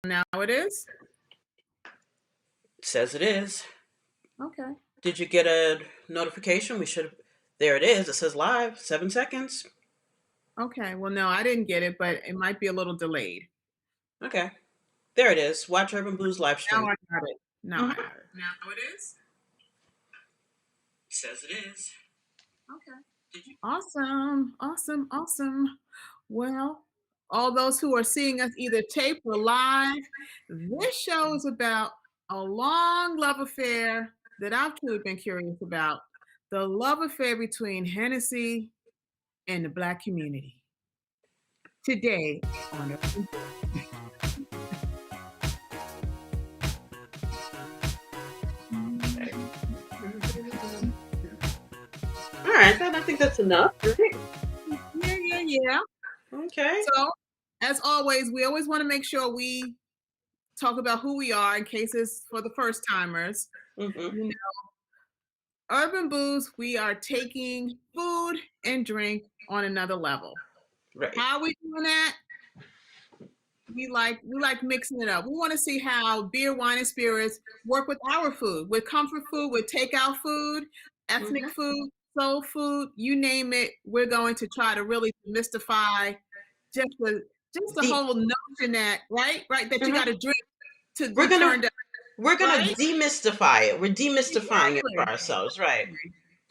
Now it is? It says it is. Okay. Did you get a notification? We should. There it is. It says live. 7 seconds. Okay. Well, no, I didn't get it, but it might be a little delayed. Okay. There it is. Watch Urban Blues live Now stream. I got it. Now Hmm. I have it. Now it is? Says it is. Okay. Awesome. Awesome. Awesome. Well, all those who are seeing us either tape or live, this show is about a long love affair that I've truly been curious about. The love affair between Hennessy and the Black community. Today on All right. Then I think that's enough. Right? Yeah. Okay. So, as always, we always want to make sure we talk about who we are in case it's for the first timers. Hmm. You know, Urban Booze, we are taking food and drink on another level. Right. How are we doing that? We like mixing it up. We want to see how beer, wine, and spirits work with our food, with comfort food, with takeout food, ethnic Hmm. food, soul food, you name it. We're going to try to really demystify just the just the The. whole notion that right that you got Hmm. to drink to We're be gonna turned up, we're gonna right? demystify it. We're demystifying it for Exactly. ourselves. Right.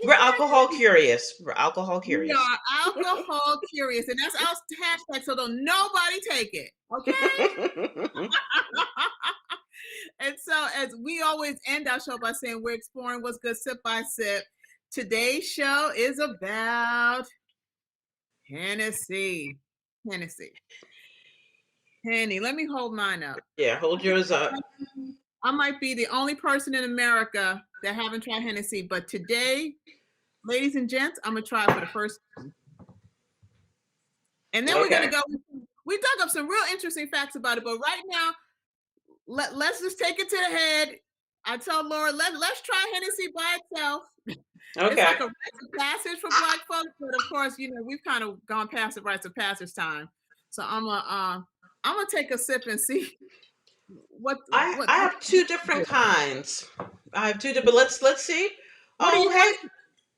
We're alcohol Exactly. curious. We're alcohol We curious. are alcohol curious, and that's our hashtag. So don't nobody take it, okay? And so, as we always end our show by saying, we're exploring what's good sip by sip. Today's show is about Hennessy. Hennessy. Henny, let me hold mine up. Yeah. Hold yours up. I might be the only person in America that haven't tried Hennessy, but today, ladies and gents, I'm gonna try it for the first time. And then we're gonna Okay. go. We dug up some real interesting facts about it, but right now, let's just take it to the head. I tell Laura, let's try Hennessy by itself. It's Okay. like a rite of passage for Black folks, but of course, we've kind of gone past the rites of passage time. So I'm gonna take a sip and see what I have two different kinds. I have two different. Let's see. what do Oh, you hey, want?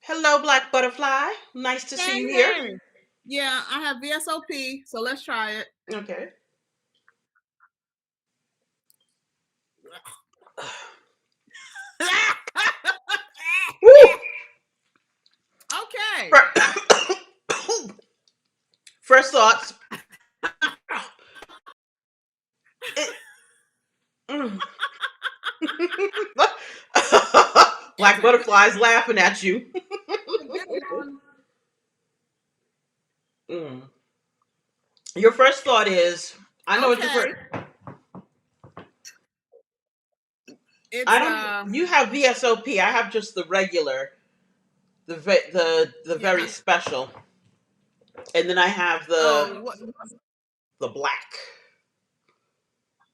hello, Black Butterfly. Nice to see Hey, you here. hey. Yeah, I have VSOP, so let's try it. Okay. Woo! Okay. Fir- First thoughts. It, mm. Black Butterfly's laughing at you. This one, Mm. Your first thought is, I know what your okay. first. I It's don't. You have VSOP. I have just the regular, the very yeah. special, and then I have Oh, the black.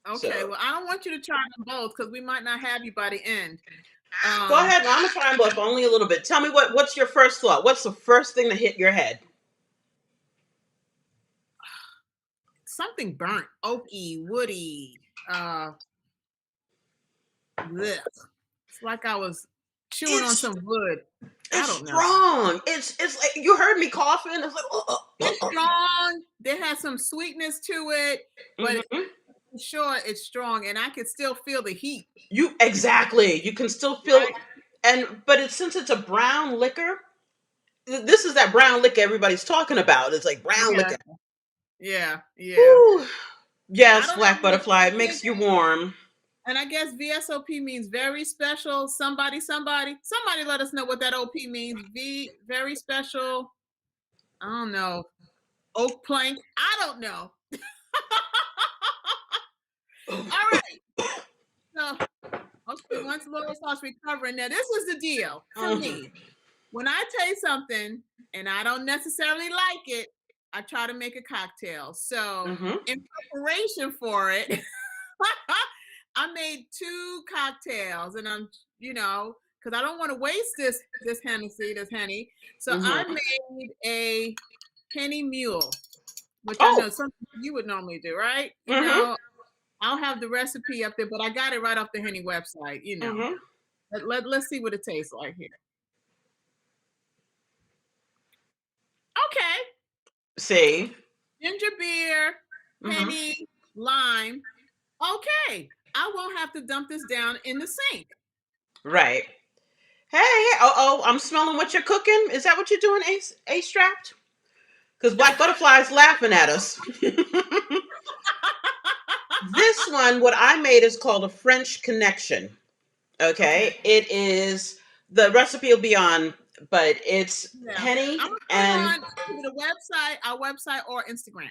okay. So Well, I don't want you to try them both because we might not have you by the end. go Um, ahead. I'm gonna try and bluff only a little bit. Tell me what's your first thought? What's the first thing that hit your head? Something burnt, oaky, woody. Blech. It's like I was chewing on It's some wood. I it's don't know. strong. It's like you heard me coughing. It's like It's strong. There has some sweetness to it, but Mhm. for sure it's strong, and I can still feel the heat. You exactly. You can still feel, Right? and but it's since it's a brown liquor. This is that brown liquor everybody's talking about. It's like brown Yeah, liquor. yeah, yeah. Whew. I Yes, don't know Black what Butterfly. It you think. makes you warm. And I guess VSOP means very special. Somebody let us know what that OP means. Very special. I don't know. Oak plank. I don't know. All right. So, okay, once Laura starts recovering, now this is the deal for Mhm. me. When I taste something and I don't necessarily like it, I try to make a cocktail. So, Mhm. in preparation for it, I made two cocktails, and because I don't want to waste this Hennessy, this Henny. So I Mhm. made a Henny Mule, which I know Oh. something you would normally do, right? Mhm. I'll have the recipe up there, but I got it right off the Henny website, you know. Mhm. Let's see what it tastes like here. Okay. See? Ginger beer, Mhm. Henny, lime. Okay. I won't have to dump this down in the sink. Right. Hey, hey, oh, I'm smelling what you're cooking. Is that what you're doing, Ace strapped? Because Black Butterfly's laughing at us. This one, what I made is called a French Connection. Okay. Okay, it is the recipe will be on, but it's Yeah. Henny I'm gonna put it and on either the website, our website, or Instagram.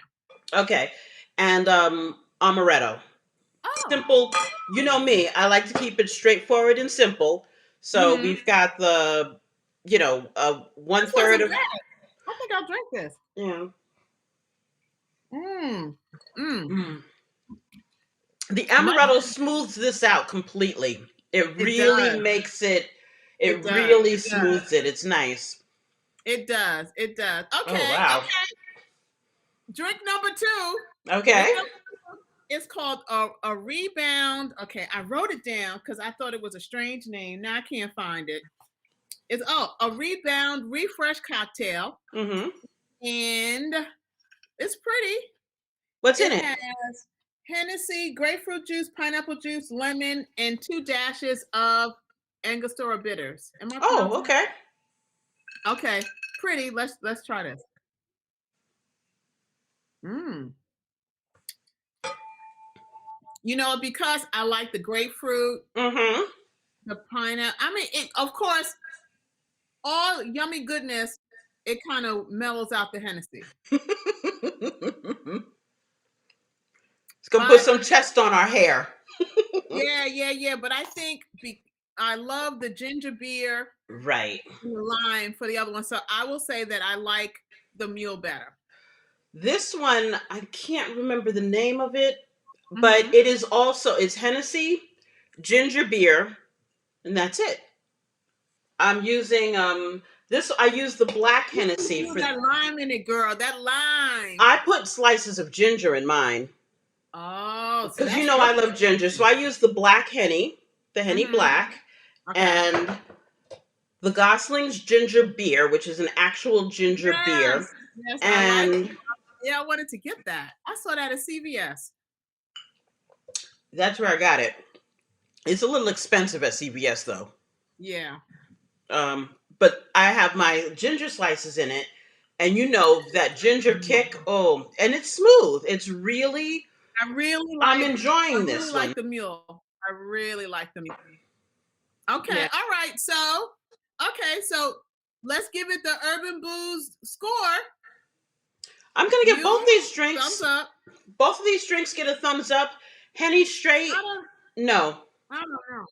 okay, and amaretto. Oh. Simple. You know me, I like to keep it straightforward and simple. So Hmm. we've got the, one This third wasn't of, bad. I think I'll drink this. yeah. Mm. Mm. Mm. The Much. amaretto smooths this out completely. It It really does. makes it. It It does. really It does. smooths it. It's nice. It does. It does. Oh Okay. wow. Okay. Drink number two. Okay. Drink number two. It's called a rebound. Okay, I wrote it down because I thought it was a strange name. Now I can't find it. It's a rebound refresh cocktail, Mm-hmm. and it's pretty. What's in It it? has Hennessy, grapefruit juice, pineapple juice, lemon, and 2 dashes of Angostura bitters. Am I Oh, pronouncing okay. that? Okay, pretty. Let's try this. Mm. You know, because I like the grapefruit, Mm-hmm. the pineapple. I mean, of course, all yummy goodness. It kind of mellows out the Hennessy, It's gonna put but some chest on our hair. yeah, yeah, yeah. But I think I love the ginger beer Right. and the lime for the other one, so I will say that I like the mule better. This one, I can't remember the name of it, but Mm-hmm. it is also it's Hennessy, ginger beer, and that's it. I'm using this. I use the black You need to Hennessy do for. that lime in it, girl. That lime. I put slices of ginger in mine Oh, see, because that's I really love ginger, so I use the black Henny, the Henny mm-hmm. Black, Okay. and the Gosling's ginger beer, which is an actual ginger beer, Yes, yes, I like. and Yeah, I wanted to get that. I saw that at CVS. that's where I got it. It's a little expensive at CVS though. Yeah. But I have my ginger slices in it, and that ginger kick. Mm. Oh, and it's smooth. It's really. I'm I enjoying really this one. like the mule. I really like the mule. Okay, Yeah, all right. So let's give it the Urban Booze score. I'm gonna give both Mule, these thumbs drinks. up. Both of these drinks get a thumbs up. Henny straight, I don't no. I don't know.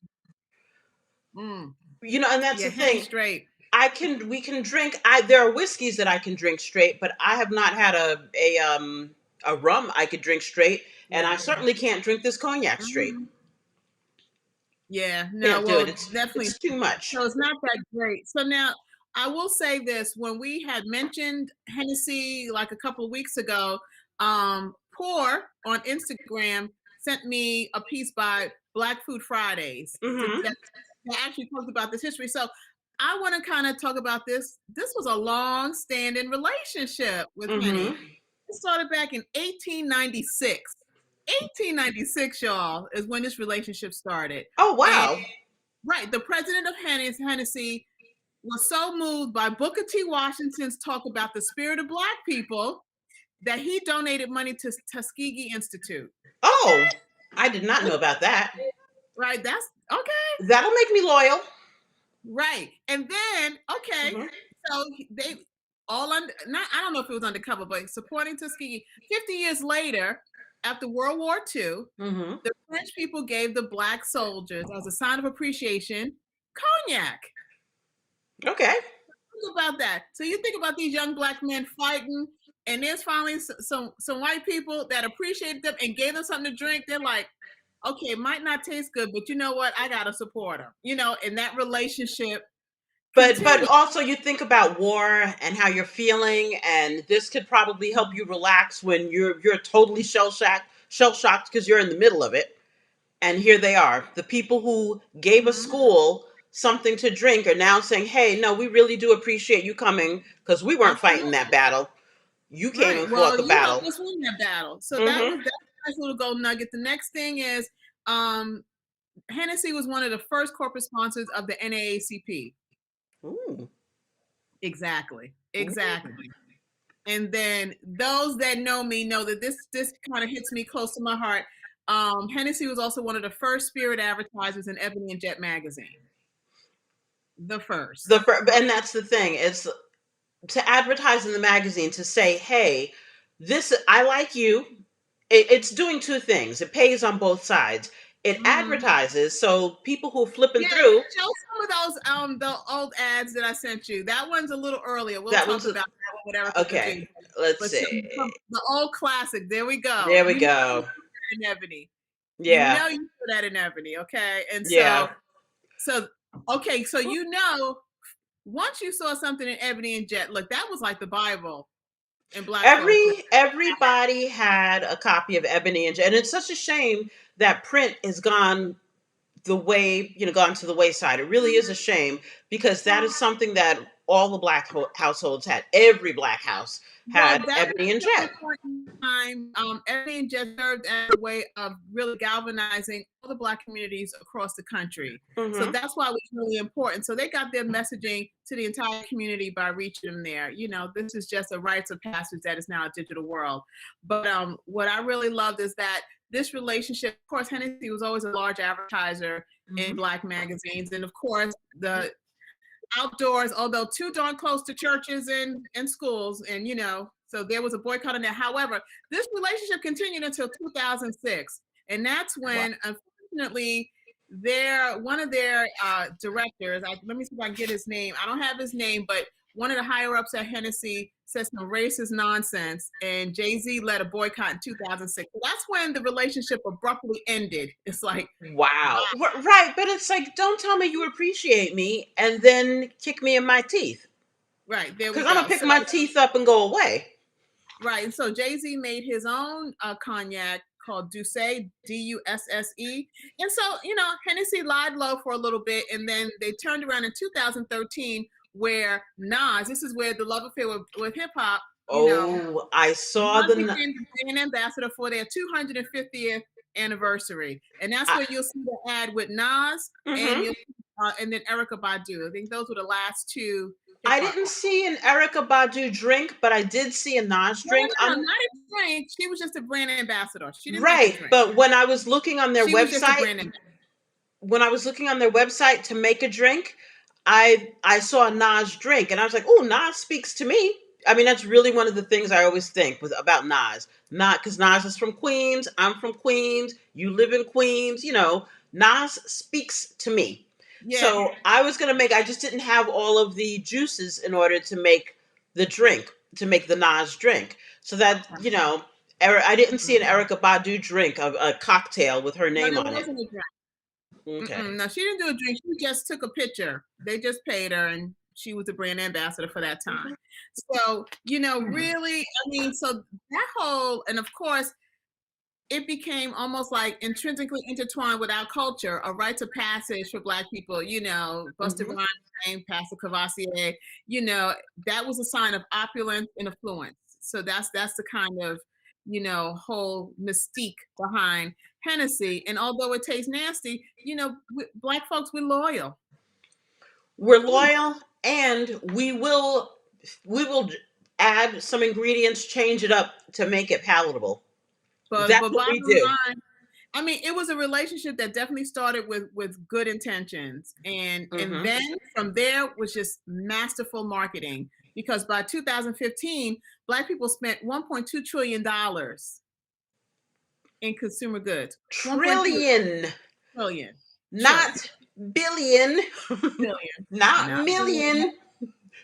Mm. And that's Yeah, the Henny thing. straight. We can drink. There are whiskeys that I can drink straight, but I have not had a rum I could drink straight, and I Yeah. certainly can't drink this cognac straight. Mhm. Yeah, no, Can't do it. well, It's definitely. it's too much. So it's not that great. So now I will say this: when we had mentioned Hennessy like a couple of weeks ago, Poor on Instagram sent me a piece by Black Food Fridays Mm-hmm. that actually talked about this history. So I want to kind of talk about this. This was a long-standing relationship with Henny. Mm-hmm. It started back in 1896. 1896, y'all, is when this relationship started. Oh And wow. right, the president of Hennessy was so moved by Booker T. Washington's talk about the spirit of Black people that he donated money to Tuskegee Institute. Oh, Okay, I did not know about that. right. That's okay. That'll make me loyal. Right, and then okay, Mm-hmm. so they all under not I don't know if it was undercover, but supporting Tuskegee. 50 years later, after World War II, Mm-hmm. the French people gave the Black soldiers, as a sign of appreciation, cognac. Okay. Think about that. So you think about these young Black men fighting, and there's finally some white people that appreciated them and gave them something to drink. They're like, okay, it might not taste good, but you know what? I gotta support them. And that relationship But continued. also you think about war and how you're feeling, and this could probably help you relax when you're totally shell shocked. shell shocked because you're in the middle of it. And here they are. The people who gave a Mhm. school something to drink are now saying, hey, no, we really do appreciate you coming because we weren't fighting that Absolutely. battle. You came Right. and fought Well, the you battle. helped us win that battle. So Mm-hmm. that's a nice little gold nugget. The next thing is um, Hennessy was one of the first corporate sponsors of the NAACP. Ooh. Exactly. Ooh. Exactly. And then those that know me know that this kind of hits me close to my heart. Hennessy was also one of the first spirit advertisers in Ebony and Jet magazine. The first. And that's the thing. It's to advertise in the magazine to say, hey, this I like you. It's doing two things. It pays on both sides. It Mhm. advertises, so people who are flipping Yeah, through, show some of those the old ads that I sent you. That one's a little earlier. We'll that talk one's about that one with Erica okay. Badu. Let's But see. the old classic. There we go. There we You know you go. saw that in Ebony. You Yeah. know you saw that in Ebony. Okay, and Yeah. so okay, so once you saw something in Ebony and Jet, look, that was like the Bible in Black folks. Everybody had a copy of Ebony and Jet, and it's such a shame that print is gone the way, gone to the wayside. It really is a shame because that is something that all the black households had. Every black house Well, had that Ebony and particular Jet. point in time, everything just served as a way of really galvanizing all the Black communities across the country. So Hmm. that's why it was really important. So they got their messaging to the entire community by reaching them there. This is just a rites of passage that is now a digital world. But what I really loved is that this relationship, of course, Hennessy was always a large advertiser in Hmm. Black magazines. And of course, the outdoors, although too darn close to churches and schools, and so there was a boycott on that. However, this relationship continued until 2006, and that's Wow. when, unfortunately, one of their directors. Let me see if I can get his name. I don't have his name, but one of the higher ups at Hennessy said some racist nonsense, and Jay-Z led a boycott in 2006. So that's when the relationship abruptly ended. It's like, Wow. wow, Right. But it's like, don't tell me you appreciate me and then kick me in my teeth. right, there we Because I'm going go. to pick So my teeth up and go away. right. And so Jay-Z made his own cognac called Douce, Dusse. And so, Hennessy lied low for a little bit. And then they turned around in 2013 where Nas, this is where the love affair with hip hop, Oh, I saw Nas the. became the brand ambassador for their 250th anniversary. And that's I, where you'll see the ad with Nas and mhm. and then Erica Badu. I think those were the last two hip I hop. didn't see an Erica Badu drink, but I did see a Nas No, drink no, on. no, not a drink. She was just a brand ambassador. She didn't make a Right, drink. but when I was looking on their She was just a website, brand ambassador. to make a drink, I saw a Nas drink, and I was like, "Oh, Nas speaks to me." I mean, that's really one of the things I always think about Nas. Not because Nas is from Queens, I'm from Queens, you live in Queens. Nas speaks to me. Yeah. So I was gonna make. I just didn't have all of the juices in order to make the drink, to make the Nas drink. So that I didn't see an Mhm. Erica Badu drink, a cocktail with her No, name there on it. wasn't a drink. Okay. No, she didn't do a drink. She just took a picture. They just paid her, and she was the brand ambassador for that time. So, really, I mean, so that whole, and of course, it became almost like intrinsically intertwined with our culture, a rite of passage for Black people. Busta Hmm. Rhymes name, Pastor Cavassier. That was a sign of opulence and affluence. So that's the kind of whole mystique behind Hennessy. And although it tastes nasty, Black folks, we're loyal. We're loyal, and we will add some ingredients, change it up to make it palatable. That's But what we bottom do. line, I mean, it was a relationship that definitely started with good intentions, and Hmm. then from there was just masterful marketing. Because by 2015, Black people spent 1.2 trillion dollars in consumer goods. 1.2 Trillion, trillion, trillion, not billion, billion, not not billion. million,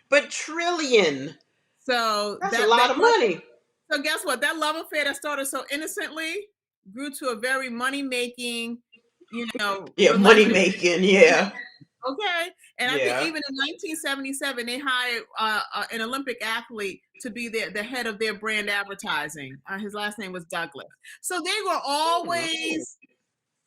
but trillion. So That's a that lot that of love, money. so guess what? That love affair that started so innocently grew to a very money making, Yeah, money relationship. making. Yeah. Okay, and I think Yeah. even in 1977, they hired an Olympic athlete to be the head of their brand advertising. His last name was Douglas. So Hmm.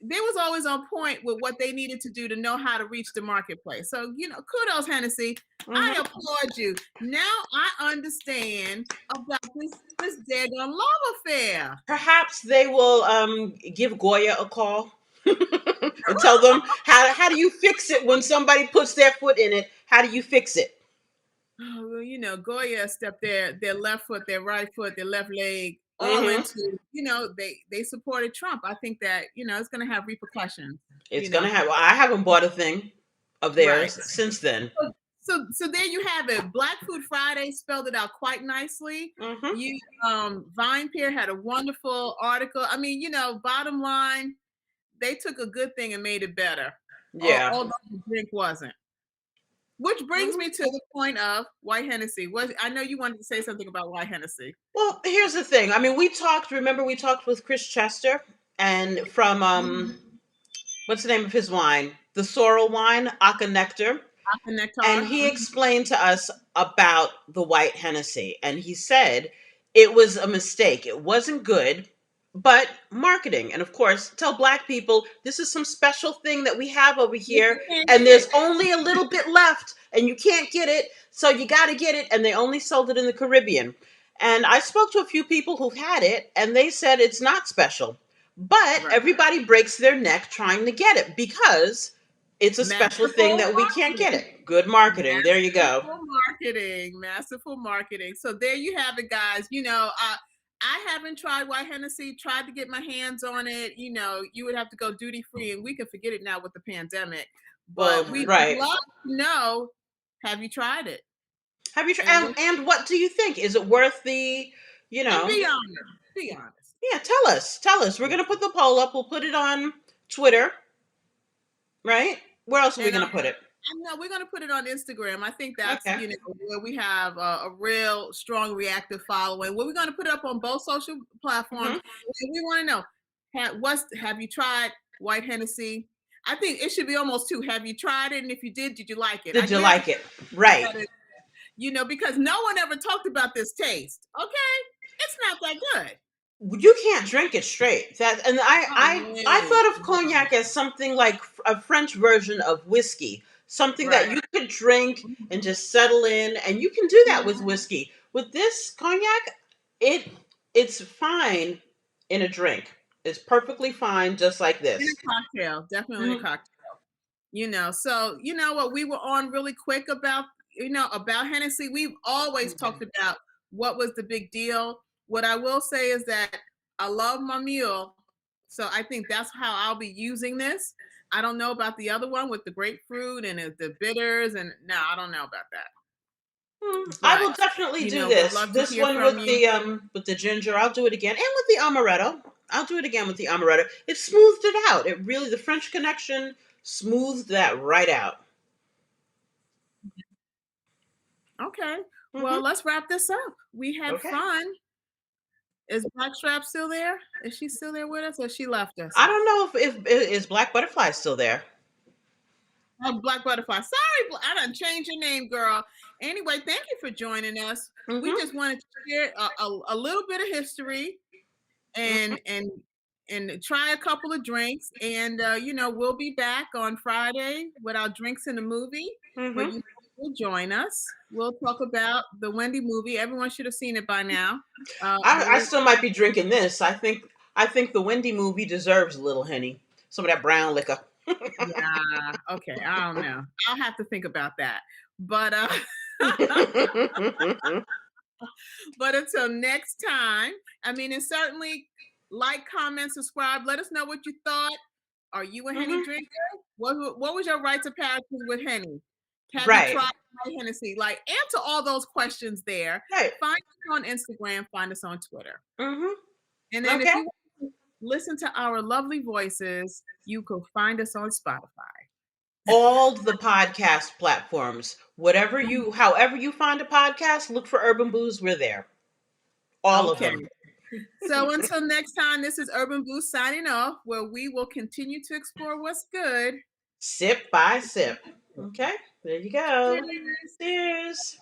they was always on point with what they needed to do to know how to reach the marketplace. So kudos, Hennessy. I Hmm. applaud you. Now I understand about this daggone love affair. Perhaps they will give Goya a call and tell them how do you fix it when somebody puts their foot in it? How do you fix it? Oh, well, Goya stepped their left foot, their right foot, their left leg all Hmm. into, they supported Trump. I think that, it's gonna have repercussions, It's you gonna know. have. Well, I haven't bought a thing of Right. theirs since then. So there you have it. Black Food Friday spelled it out quite nicely. Hmm. You Vine Peer had a wonderful article. I mean, bottom line, they took a good thing and made it better. Yeah. Although the drink wasn't. Which brings me Hmm. to the point of White Hennessy. I know you wanted to say something about White Hennessy. Well, here's the thing. I mean, we talked. Remember, we talked with Chris Chester, and from Mhm. what's the name of his wine? The Sorrel wine, Aka Nectar. Apple And nectar. he explained to us about the white Hennessy. And he said it was a mistake. It wasn't good, but marketing. And of course, tell black people this is some special thing that we have over If here. you can't And get there's it. only a little bit left, and you can't get it. So you got to get it. And they only sold it in the Caribbean. And I spoke to a few people who've had it, and they said it's not special. But Right. everybody breaks their neck trying to get it because it's a special thing Masterful that we can't get marketing. it. Good marketing. There you go. Masterful marketing. Masterful marketing. So there you have it, guys. I haven't tried White Hennessy, tried to get my hands on it. You would have to go duty free, and we can forget it now with the pandemic. But Well, we'd right. love to know, have you tried it? Have you And what and what do you think? Is it worth the, you and know? be honest. Be honest. Yeah, tell us. Tell us. We're Yeah. going to put the poll up. We'll put it on Twitter, right? Where else are we And going to put it? no, we're going to put it on Instagram. I think that's, Okay. where we have a real strong reactive following. We're going to put it up on both social platforms. Mhm. We want to know, have you tried White Hennessy? I think it should be almost two. Have you tried it? And if you did you like it? Did you We have to like it? put Right. that in, because no one ever talked about this taste. Okay. It's not that good. You can't drink it straight. That and Oh, I no. thought of No. cognac as something like a French version of whiskey, something that Right. you could drink and just settle in, and you can do that with Mhm. whiskey. With this cognac, it it's fine in a drink. It's perfectly fine, just like In this. a cocktail. Definitely a Mhm. cocktail. So you know what, we were on really quick about Hennessy. We've always talked about what was the big deal. What I will say is that I love my mule, so I think that's how I'll be using this. I don't know about the other one with the grapefruit and the bitters, and no, I don't know about that. I But will definitely do would this. love to This hear one from you. with the ginger. I'll do it again, and with the amaretto. I'll do it again with the amaretto. It smoothed it out. It really the French Connection smoothed that right out. Okay, well, Hmm. let's wrap this up. We had Okay. fun. Is Blackstrap still there? Is she still there with us, or she left us? I don't know if is Black Butterfly still there. Oh, Black Butterfly. Sorry, I done changed your name, girl. Anyway, thank you for joining us. We Hmm. just wanted to share a little bit of history Hmm. and try a couple of drinks. And we'll be back on Friday with our drinks in the movie, where Hmm. you will join us. We'll talk about the Wendy movie. Everyone should have seen it by now. I still might be drinking this. I think the Wendy movie deserves a little Henny, some of that brown liquor. Yeah. Okay. I don't know. I'll have to think about that. But but until next time, I mean, and certainly like, comment, subscribe. Let us know what you thought. Are you a Henny Hmm. drinker? What was your rites of passage with Henny? Have you Right. tried Hennessy? Like, answer all those questions there. Right. Find us on Instagram. Find us on Twitter. Hmm. And then if Okay. you want to listen to our lovely voices, you can find us on Spotify. All the podcast platforms, whatever you, however you find a podcast, look for Urban Booze. We're there. All of Okay. them. So until next time, this is Urban Boost signing off, where we will continue to explore what's good Sip by sip. Okay, there you go. Cheers. Cheers.